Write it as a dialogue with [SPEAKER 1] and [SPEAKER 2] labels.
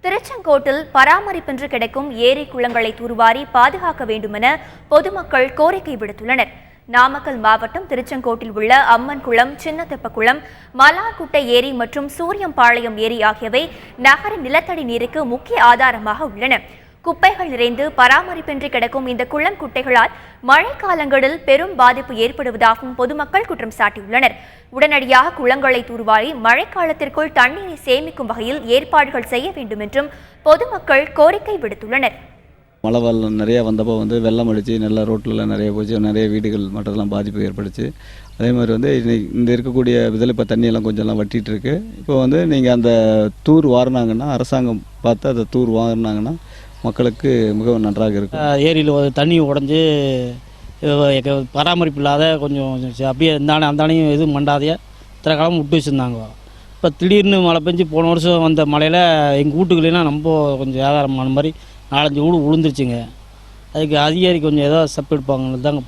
[SPEAKER 1] திருச்செங்கோட்டில் பராமரிப்பின்றி கிடக்கும் ஏரி குளங்களை தூர்வாரி பாதுகாக்க வேண்டுமென பொதுமக்கள் கோரிக்கை விடுத்துள்ளனர். நாமக்கல் மாவட்டம் திருச்செங்கோட்டில் உள்ள அம்மன் குளம், சின்னத்தெப்பக்குளம், மலார்குட்டை ஏரி மற்றும் சூரியம்பாளையம் ஏரி ஆகியவை நகர நிலத்தடி நீருக்கு முக்கிய ஆதாரமாக உள்ளன. குப்பைகள் நிறைந்து பராமரிப்பின்றி கிடக்கும் இந்த குளம் குட்டைகளால் மழைக்காலங்களில் பெரும் பாதிப்பு ஏற்படுவதாகவும் பொதுமக்கள் குற்றம் சாட்டியுள்ளனர். உடனடியாக குளங்களை தூர்வாரி மழைக்காலத்திற்குள் தண்ணீரை சேமிக்கும் வகையில் ஏற்பாடுகள் செய்ய வேண்டும் என்றும் பொதுமக்கள் கோரிக்கை விடுத்துள்ளனர்.
[SPEAKER 2] மழை வெள்ளம் நிறையா வந்தப்போ வெள்ளம் அடித்து நல்ல ரோட்டில் நிறைய போச்சு, நிறைய வீடுகள் மற்றதெல்லாம் பாதிப்பு ஏற்படுச்சு. அதே மாதிரி இந்த இருக்கக்கூடிய இதில் இப்போ தண்ணியெல்லாம் கொஞ்சம்லாம் வட்டிகிட்டு இருக்கு. இப்போ நீங்கள் அந்த தூர் வாரினாங்கன்னா, அரசாங்கம் பார்த்து அதை தூர் வாரினாங்கன்னா மக்களுக்கு மிகவும் நன்றாக இருக்கும்.
[SPEAKER 3] ஏரியில் தண்ணி உடஞ்சி பராமரிப்பு இல்லாத கொஞ்சம் அப்படியே அந்தானையும் எதுவும் மண்டாதையா இத்தனை காலம் விட்டு வச்சுருந்தாங்க. இப்போ திடீர்னு மழை பெஞ்சு போன வருஷம் வந்த மழையில் எங்கள் வீட்டுக்குள்ளேனா ரொம்ப கொஞ்சம் ஆதாரமான மாதிரி 4-5 வீடு விழுந்துருச்சுங்க. அதுக்கு அதிகாரி கொஞ்சம் ஏதோ ஸ்டெப் எடுப்பாங்கன்னு தாங்க